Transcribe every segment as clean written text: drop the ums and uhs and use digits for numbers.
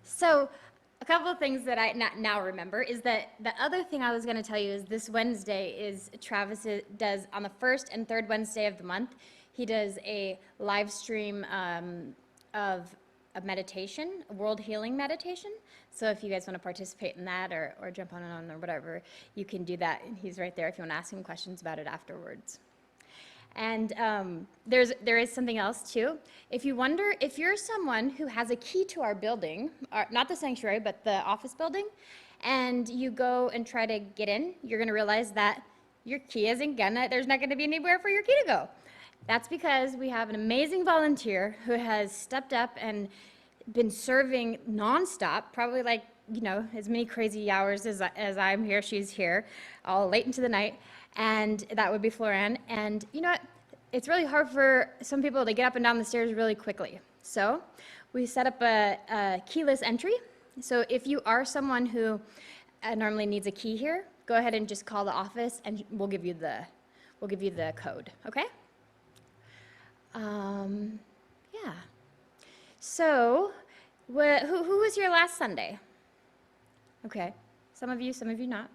So a couple of things that I now remember is that the other thing I was going to tell you is this Wednesday is Travis does on the first and third Wednesday of the month, he does a live stream of a meditation, a world healing meditation. So if you guys want to participate in that or jump on or whatever, you can do that. He's right there if you want to ask him questions about it afterwards. And there is something else too. If you wonder, if you're someone who has a key to our building, not the sanctuary, but the office building, and you go and try to get in, you're gonna realize that your key there's not gonna be anywhere for your key to go. That's because we have an amazing volunteer who has stepped up and been serving nonstop, probably like, as many crazy hours as I'm here, she's here, all late into the night. And that would be Floran. And you know what? It's really hard for some people to get up and down the stairs really quickly. So we set up a keyless entry. So if you are someone who normally needs a key here, go ahead and just call the office and we'll give you the code, okay? Yeah. So who was here last Sunday? Okay, some of you not.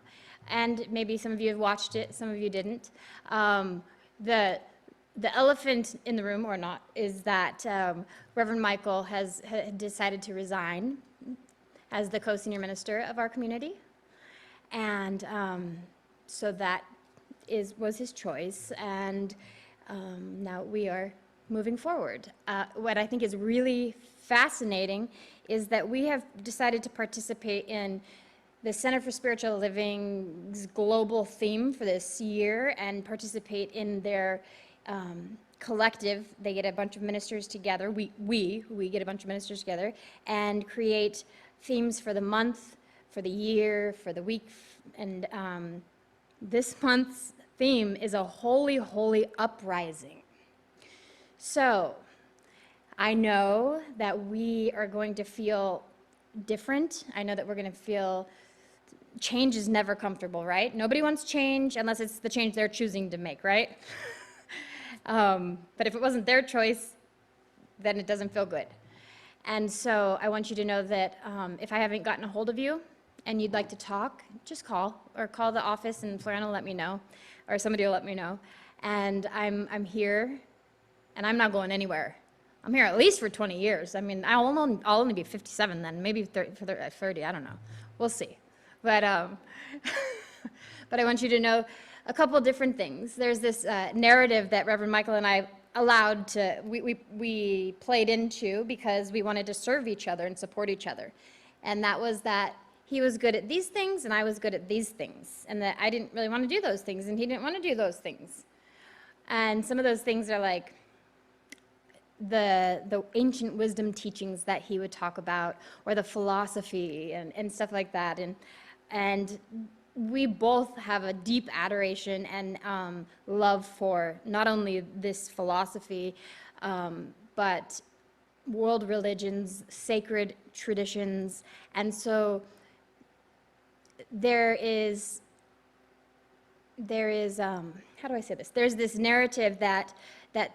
And maybe some of you have watched it, some of you didn't. The elephant in the room, or not, is that Reverend Michael has decided to resign as the co-senior minister of our community. And so that was his choice, and now we are moving forward. What I think is really fascinating is that we have decided to participate in the Center for Spiritual Living's global theme for this year and participate in their collective. They get a bunch of ministers together. We get a bunch of ministers together and create themes for the month, for the year, for the week. And this month's theme is a holy, holy uprising. So I know that we are going to feel different. I know that we're going to feel change is never comfortable, right? Nobody wants change unless it's the change they're choosing to make, right? But if it wasn't their choice, then it doesn't feel good. And so I want you to know that if I haven't gotten a hold of you and you'd like to talk, just call, or call the office and Floran will let me know, or somebody will let me know. And I'm here, and I'm not going anywhere. I'm here at least for 20 years. I mean, I'll only be 57 then, maybe 30, I don't know. We'll see. But, but I want you to know a couple different things. There's this narrative that Reverend Michael and I we played into because we wanted to serve each other and support each other. And that was that he was good at these things and I was good at these things. And that I didn't really want to do those things and he didn't want to do those things. And some of those things are like the ancient wisdom teachings that he would talk about, or the philosophy and stuff like that. And we both have a deep adoration and love for not only this philosophy, but world religions, sacred traditions. And so there is how do I say this? There's this narrative that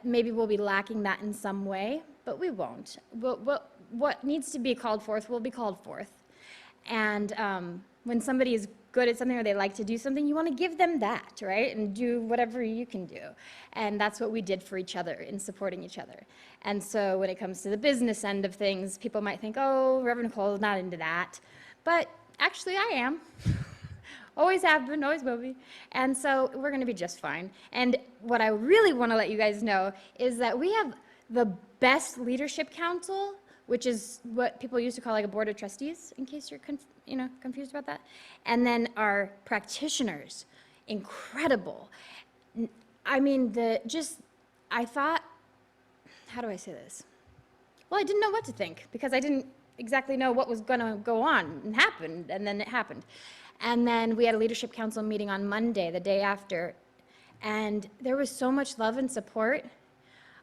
maybe we'll be lacking that in some way, but we won't. What needs to be called forth will be called forth. And when somebody is good at something or they like to do something, you want to give them that, right? And do whatever you can do. And that's what we did for each other in supporting each other. And so when it comes to the business end of things, people might think, oh, Reverend Nicole is not into that. But actually I am. Always have been, always will be. And so we're going to be just fine. And what I really want to let you guys know is that we have the best leadership council, which is what people used to call like a board of trustees, in case you're confused about that. And then our practitioners, incredible. I mean, I thought, how do I say this? Well, I didn't know what to think because I didn't exactly know what was going to go on and happen, and then it happened. And then we had a leadership council meeting on Monday, the day after, and there was so much love and support.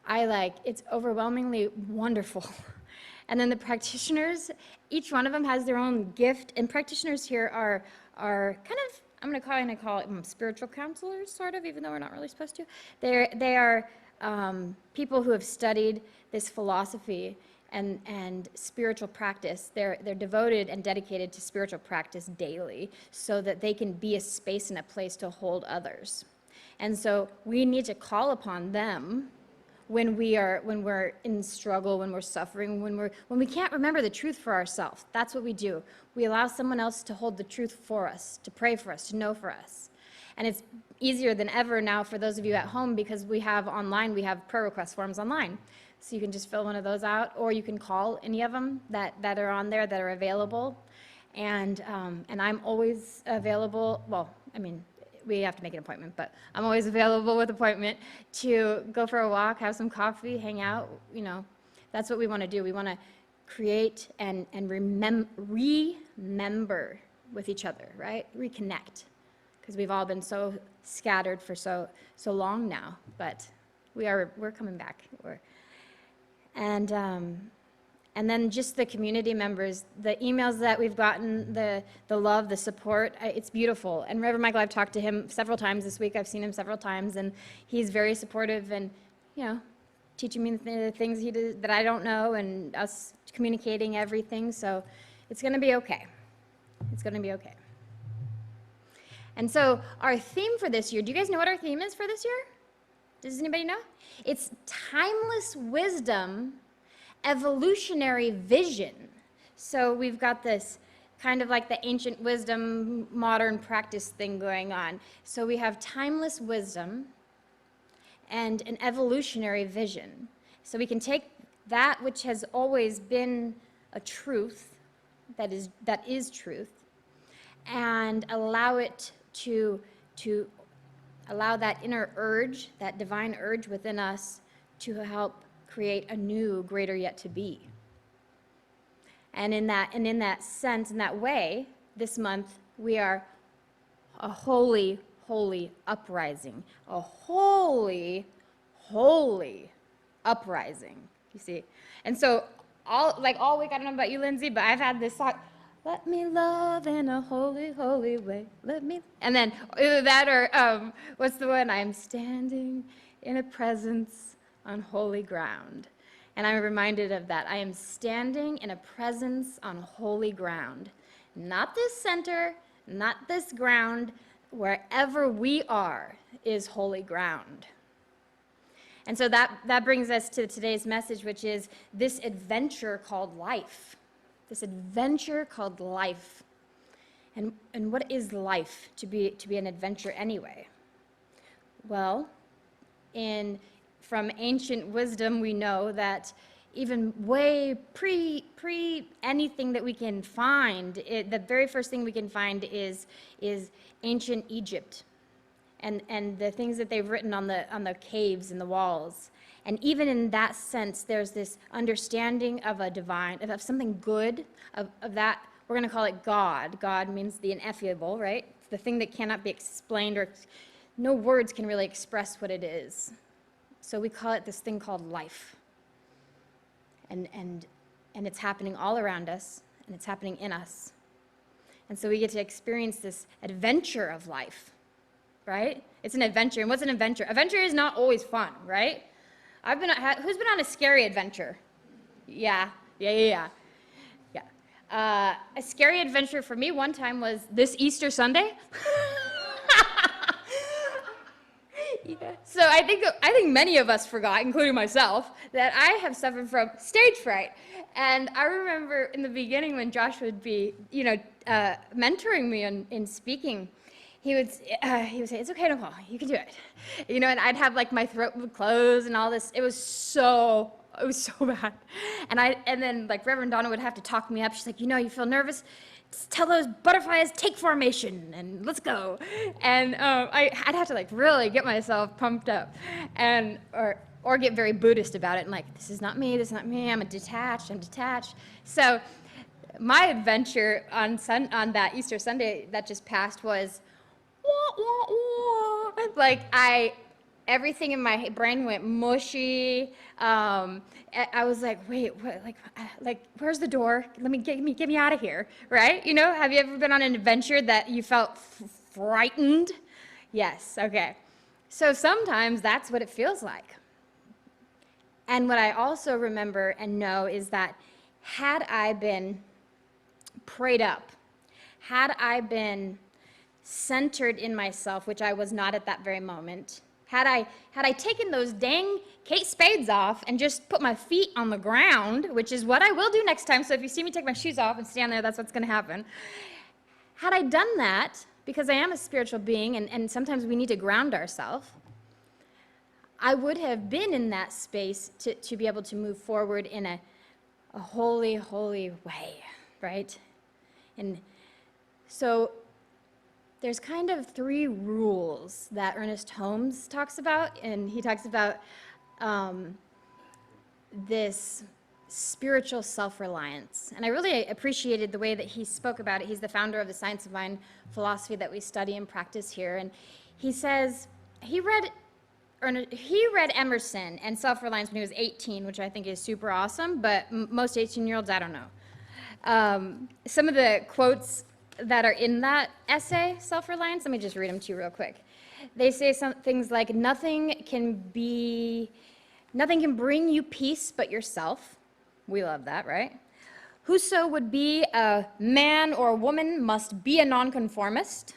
It's overwhelmingly wonderful. And then the practitioners, each one of them has their own gift, and practitioners here are kind of, I'm going to call it spiritual counselors, sort of, even though we're not really supposed to. They are people who have studied this philosophy and spiritual practice. They're devoted and dedicated to spiritual practice daily so that they can be a space and a place to hold others. And so we need to call upon them when we're in struggle, when we're suffering, when we can't remember the truth for ourselves. That's what we do. We allow someone else to hold the truth for us, to pray for us, to know for us. And it's easier than ever now for those of you at home because we have prayer request forms online. So you can just fill one of those out, or you can call any of them that are on there that are available. And I'm always available. Well, I mean, we have to make an appointment, but I'm always available with appointment to go for a walk, have some coffee, hang out. That's what we want to do. We want to create and remember with each other, right? Reconnect, because we've all been so scattered for so long now. But we're coming back. And then just the community members, the emails that we've gotten, the love, the support, it's beautiful. And Reverend Michael, I've talked to him several times this week. I've seen him several times, and he's very supportive and, teaching me the things he does that I don't know, and us communicating everything. So it's going to be okay. It's going to be okay. And so our theme for this year, do you guys know what our theme is for this year? Does anybody know? It's timeless wisdom, evolutionary vision. So we've got this kind of like the ancient wisdom, modern practice thing going on. So we have timeless wisdom and an evolutionary vision. So we can take that which has always been a truth, that is truth, and allow it to allow that inner urge, that divine urge within us to help create a new, greater yet to be. And in that sense, in that way, this month we are a holy, holy uprising, a holy, holy uprising. You see, and so all week, I don't know about you, Lindsay, but I've had this thought. Let me love in a holy, holy way. And then either that or what's the one? I'm standing in a presence on holy ground. And I'm reminded of that. I am standing in a presence on holy ground. Not this center, not this ground. Wherever we are is holy ground. And so that brings us to today's message, which is this adventure called life. This adventure called life. And what is life to be an adventure anyway? Well, from ancient wisdom, we know that even way pre anything that we can find, the very first thing we can find is ancient Egypt, and the things that they've written on the caves and the walls. And even in that sense, there's this understanding of a divine, of something good, of that. We're going to call it God. God means the ineffable, right? It's the thing that cannot be explained, or no words can really express what it is. So we call it this thing called life. And it's happening all around us, and it's happening in us. And so we get to experience this adventure of life, right? It's an adventure. And what's an adventure? Adventure is not always fun, right? Who's been on a scary adventure? Yeah. A scary adventure for me one time was this Easter Sunday. Yeah. So I think many of us forgot, including myself, that I have suffered from stage fright. And I remember in the beginning when Josh would be, mentoring me in speaking, he would say, "It's okay, Nicole, you can do it." And I'd have my throat would close and all this. It was so bad. And then Reverend Donna would have to talk me up. She's like, "You feel nervous? Just tell those butterflies, take formation, and let's go." And I'd have to really get myself pumped up, and or get very Buddhist about it, and this is not me, I'm detached. So my adventure on that Easter Sunday that just passed was, everything in my brain went mushy. I was like, wait, what? Where's the door? Get me out of here, right? Have you ever been on an adventure that you felt frightened? Yes, okay. So sometimes that's what it feels like. And what I also remember and know is that had I been prayed up, had I been centered in myself, which I was not at that very moment, had I taken those dang Kate Spades off and just put my feet on the ground, which is what I will do next time, so if you see me take my shoes off and stand there, that's what's going to happen. Had I done that, because I am a spiritual being, and sometimes we need to ground ourselves, I would have been in that space to be able to move forward in a holy, holy way, right? And so there's kind of 3 rules that Ernest Holmes talks about, and he talks about this spiritual self-reliance. And I really appreciated the way that he spoke about it. He's the founder of the Science of Mind philosophy that we study and practice here. And he says he read Emerson and Self-Reliance when he was 18, which I think is super awesome, but most 18-year-olds, I don't know. Some of the quotes that are in that essay, Self-Reliance, let me just read them to you real quick. They say some things like, nothing can bring you peace but yourself. We love that, right? Whoso would be a man or a woman must be a nonconformist.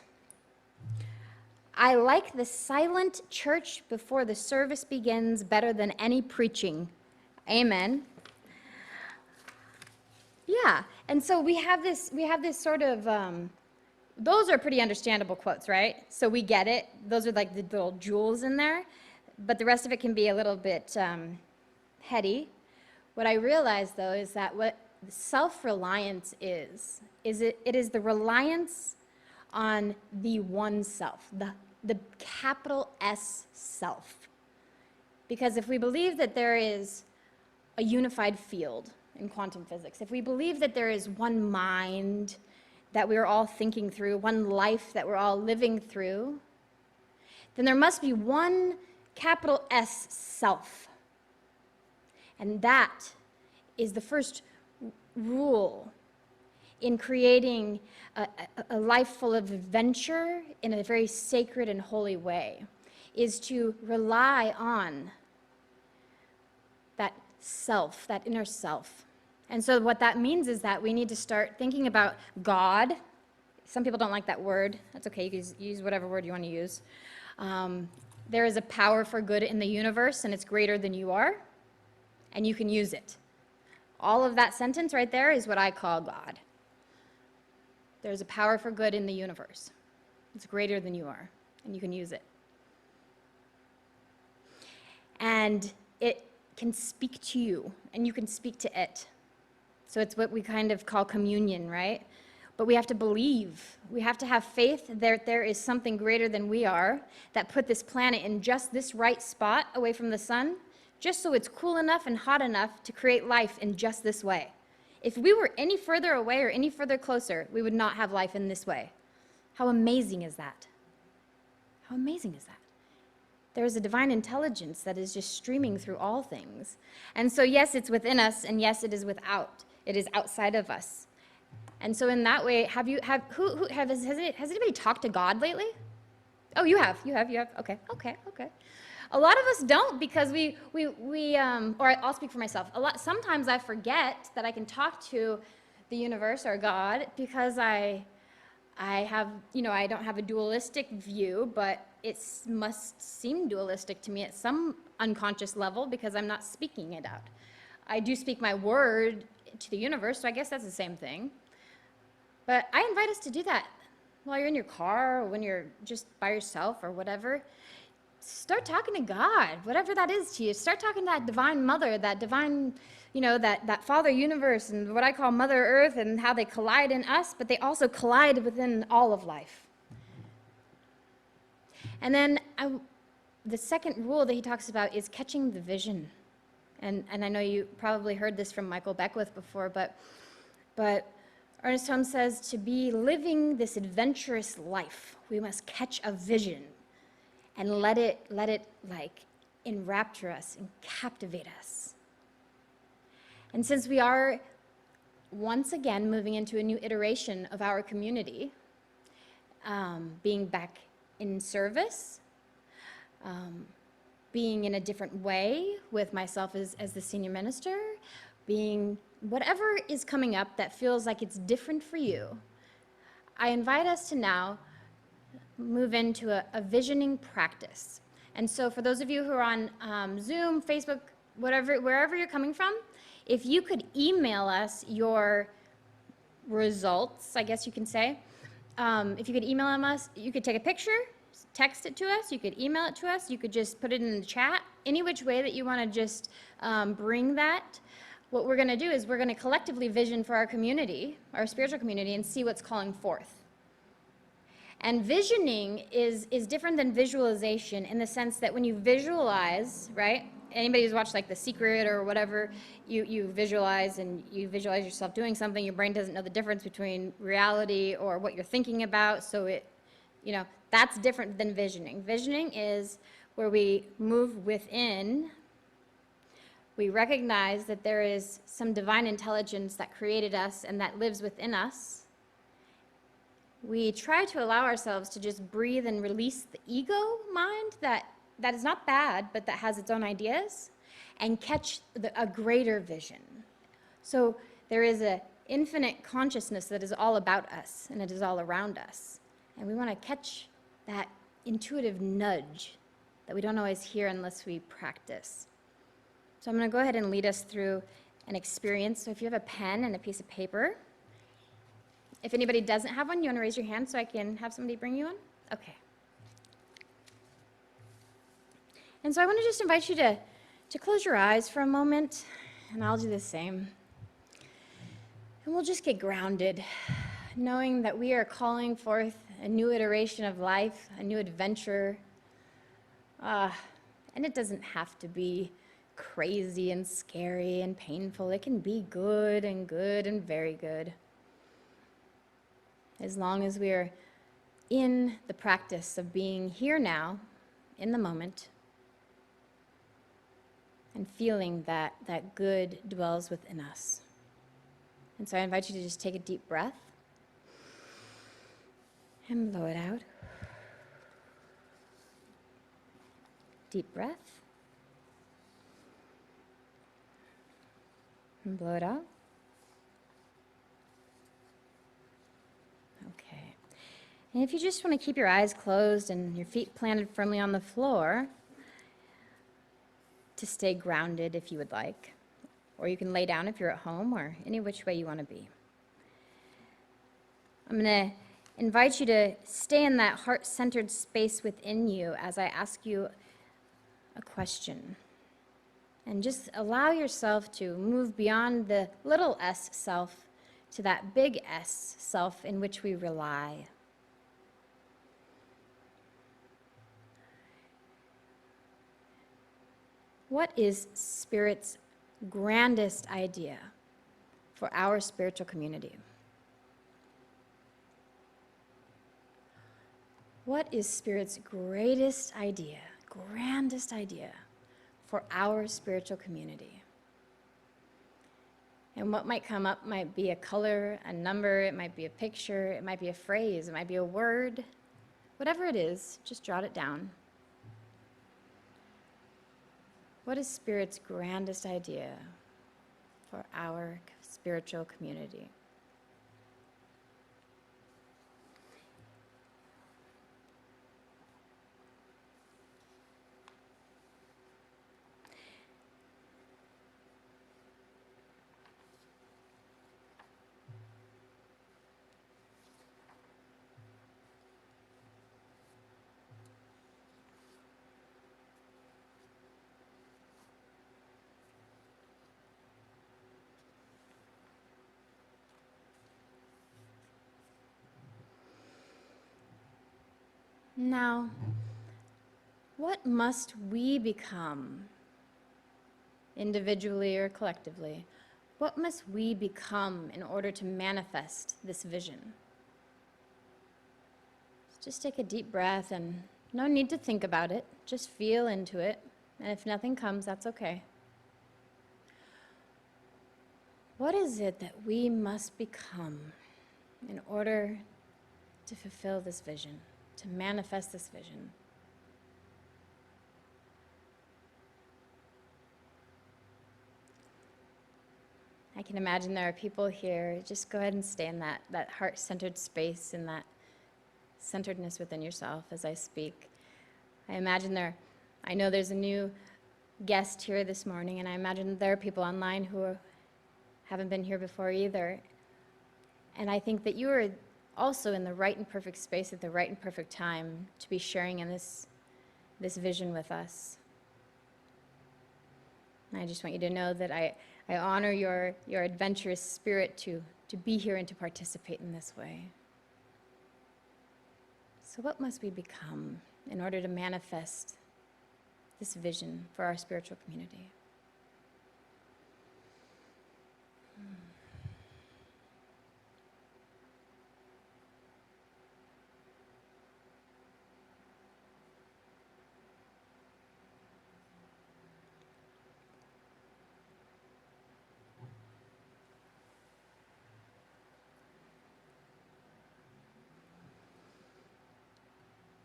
I like the silent church before the service begins better than any preaching. Amen. Yeah, and so we have this sort of, those are pretty understandable quotes, right? So we get it. Those are like the little jewels in there, but the rest of it can be a little bit heady. What I realize, though, is that what self-reliance is it is the reliance on the one self, the capital S self. Because if we believe that there is a unified field in quantum physics, if we believe that there is one mind that we're all thinking through, one life that we're all living through, then there must be one capital S self. And that is the first rule in creating a life full of adventure in a very sacred and holy way, is to rely on that self, that inner self. And so what that means is that we need to start thinking about God. Some people don't like that word. That's okay, you can use whatever word you want to use. There is a power for good in the universe, and it's greater than you are, and you can use it. All of that sentence right there is what I call God. There's a power for good in the universe. It's greater than you are, and you can use it. And it can speak to you, and you can speak to it. So it's what we kind of call communion, right? But we have to believe. We have to have faith that there is something greater than we are that put this planet in just this right spot away from the sun, just so it's cool enough and hot enough to create life in just this way. If we were any further away or any further closer, we would not have life in this way. How amazing is that? How amazing is that? There is a divine intelligence that is just streaming through all things. And so yes, it's within us, and yes, it is without. It is outside of us. And so in that way, has anybody talked to God lately? Oh, you have. Okay. A lot of us don't, because or I'll speak for myself. Sometimes I forget that I can talk to the universe or God, because I have, I don't have a dualistic view, but it must seem dualistic to me at some unconscious level, because I'm not speaking it out. I do speak my word to the universe, so I guess that's the same thing. But I invite us to do that while you're in your car, or when you're just by yourself or whatever. Start talking to God, whatever that is to you. Start talking to that divine mother, that divine, that Father Universe, and what I call Mother Earth, and how they collide in us, but they also collide within all of life. And then the second rule that he talks about is catching the vision. And I know you probably heard this from Michael Beckwith before, but Ernest Holmes says, to be living this adventurous life, we must catch a vision and let it like enrapture us and captivate us. And since we are once again moving into a new iteration of our community, being back in service, being in a different way with myself as the senior minister, being whatever is coming up that feels like it's different for you. I invite us to now move into a visioning practice. And so for those of you who are on Zoom, Facebook, whatever, wherever you're coming from, if you could email us your results, I guess you can say. If you could email them us, you could take a picture, text it to us, you could email it to us, you could just put it in the chat, any which way that you want to just bring that. What we're going to do is we're going to collectively vision for our community, our spiritual community, and see what's calling forth. And visioning is different than visualization in the sense that when you visualize, right? Anybody who's watched like The Secret or whatever, you visualize and you visualize yourself doing something, your brain doesn't know the difference between reality or what you're thinking about, so it, that's different than visioning. Visioning is where we move within, we recognize that there is some divine intelligence that created us and that lives within us. We try to allow ourselves to just breathe and release the ego mind that is not bad, but that has its own ideas, and catch a greater vision. So there is an infinite consciousness that is all about us, and it is all around us. And we want to catch that intuitive nudge that we don't always hear unless we practice. So I'm going to go ahead and lead us through an experience. So if you have a pen and a piece of paper, if anybody doesn't have one, you want to raise your hand so I can have somebody bring you one? Okay. And so I want to just invite you to close your eyes for a moment, and I'll do the same. And we'll just get grounded, knowing that we are calling forth a new iteration of life, a new adventure. And it doesn't have to be crazy and scary and painful. It can be good and very good. As long as we are in the practice of being here now, in the moment, and feeling that good dwells within us. And so I invite you to just take a deep breath and blow it out. Deep breath. And blow it out. Okay. And if you just want to keep your eyes closed and your feet planted firmly on the floor, to stay grounded if you would like. Or you can lay down if you're at home, or any which way you want to be. I'm going to invite you to stay in that heart-centered space within you as I ask you a question. And just allow yourself to move beyond the little s self to that big S self in which we rely. What is Spirit's grandest idea for our spiritual community? What is Spirit's greatest idea, grandest idea for our spiritual community? And what might come up might be a color, a number, it might be a picture, it might be a phrase, it might be a word. Whatever it is, just jot it down. What is Spirit's grandest idea for our spiritual community? Now, what must we become, individually or collectively? What must we become in order to manifest this vision? Just take a deep breath, and no need to think about it. Just feel into it. And if nothing comes, that's okay. What is it that we must become in order to fulfill this vision, to manifest this vision? can imagine there are people here. Just go ahead and stay in that heart-centered space, in that centeredness within yourself as I speak. I know there's a new guest here this morning, and I imagine there are people online who haven't been here before either. And I think that you are also in the right and perfect space at the right and perfect time to be sharing in this vision with us. And I just want you to know that I honor your adventurous spirit to be here and to participate in this way. So what must we become in order to manifest this vision for our spiritual community?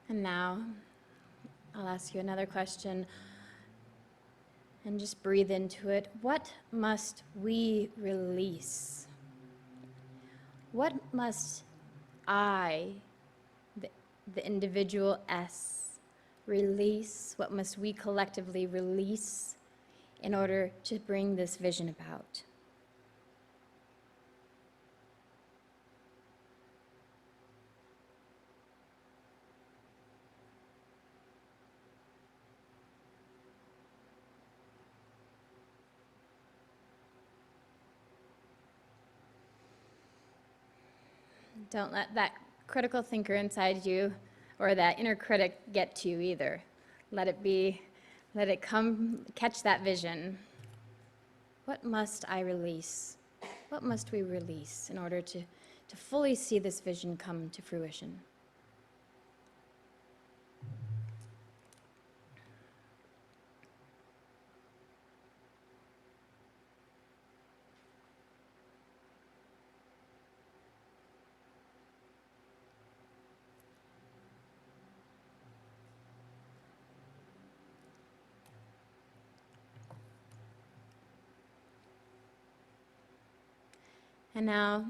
And now, I'll ask you another question, and just breathe into it. What must we release? What must I, the individual S, release? What must we collectively release in order to bring this vision about? Don't let that critical thinker inside you or that inner critic get to you either. Let it come, catch that vision. What must I release? What must we release in order to fully see this vision come to fruition? And now,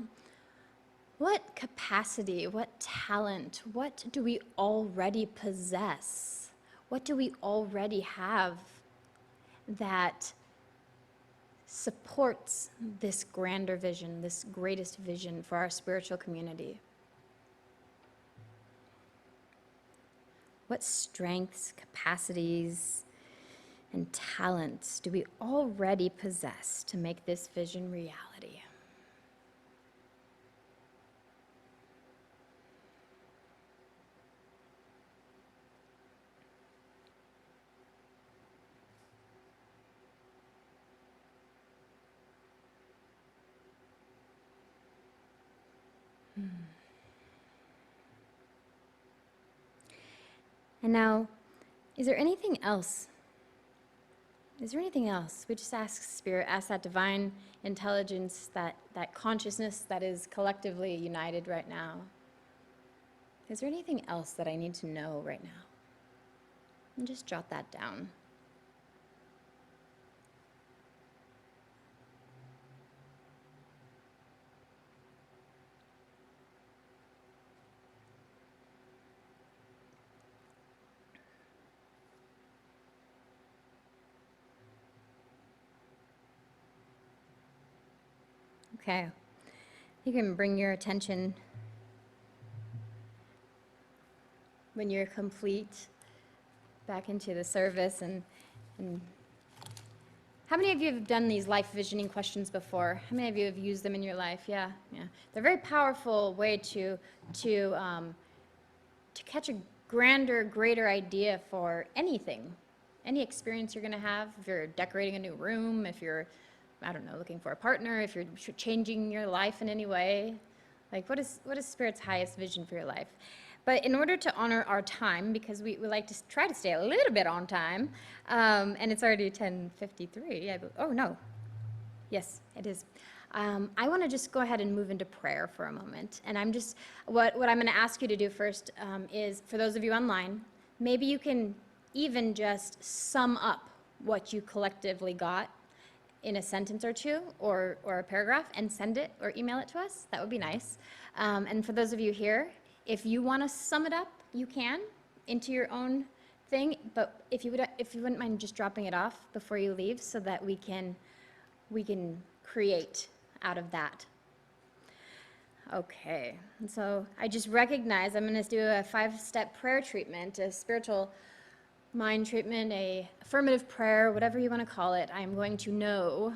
what capacity, what talent, what do we already possess? What do we already have that supports this grander vision, this greatest vision for our spiritual community? What strengths, capacities, and talents do we already possess to make this vision reality? And now, is there anything else? Is there anything else? We just ask Spirit, ask that divine intelligence, that consciousness that is collectively united right now. Is there anything else that I need to know right now? And just jot that down. Okay, you can bring your attention when you're complete back into the service. And how many of you have done these life visioning questions before? How many of you have used them in your life? Yeah. They're a very powerful way to catch a grander, greater idea for anything, any experience you're going to have. If you're decorating a new room, if you're, I don't know, looking for a partner, if you're changing your life in any way, like what is Spirit's highest vision for your life? But in order to honor our time, because we like to try to stay a little bit on time, and it's already 10:53. Oh no, yes, it is. I want to just go ahead and move into prayer for a moment. And what I'm going to ask you to do first is, for those of you online, maybe you can even just sum up what you collectively got in a sentence or two or a paragraph and send it or email it to us. That would be nice. And for those of you here, if you want to sum it up, you can into your own thing. But if you wouldn't mind just dropping it off before you leave, so that we can create out of that. Okay, and so I just recognize I'm going to do a 5-step prayer treatment, a spiritual mind treatment, a affirmative prayer, whatever you want to call it. I'm going to know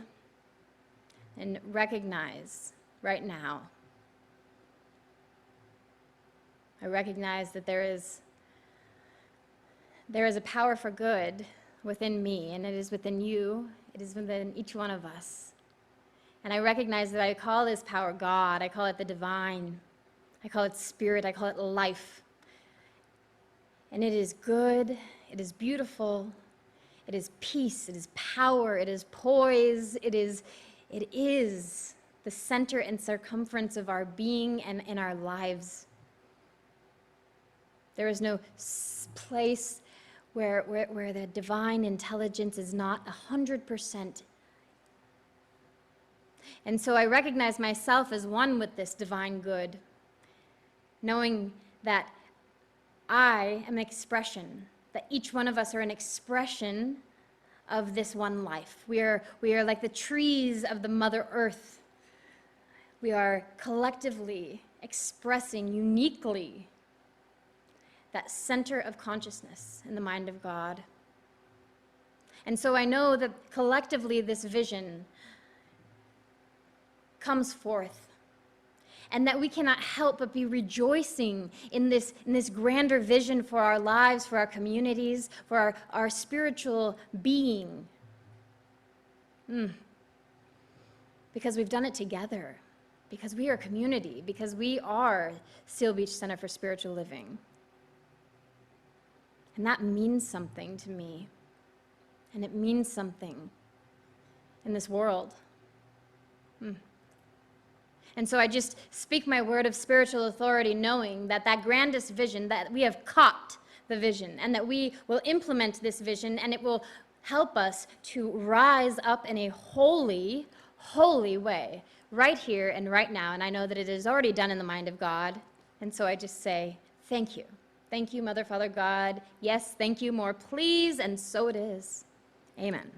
and recognize right now. I recognize that there is a power for good within me, and it is within you. It is within each one of us. And I recognize that I call this power God. I call it the divine. I call it spirit. I call it life. And it is good. It is beautiful. It is peace. It is power. It is poise. It is the center and circumference of our being and in our lives. There is no place where the divine intelligence is not 100%. And so I recognize myself as one with this divine good, knowing that I am an expression, that each one of us are an expression of this one life. We are like the trees of the Mother Earth. We are collectively expressing uniquely that center of consciousness in the mind of God. And so I know that collectively this vision comes forth, and that we cannot help but be rejoicing in this grander vision for our lives, for our communities, for our spiritual being. Because we've done it together, because we are community, because we are Seal Beach Center for Spiritual Living. And that means something to me, and it means something in this world. And so I just speak my word of spiritual authority, knowing that grandest vision, that we have caught the vision, and that we will implement this vision, and it will help us to rise up in a holy, holy way, right here and right now. And I know that it is already done in the mind of God. And so I just say, thank you. Thank you, Mother, Father, God. Yes, thank you, more, please. And so it is. Amen.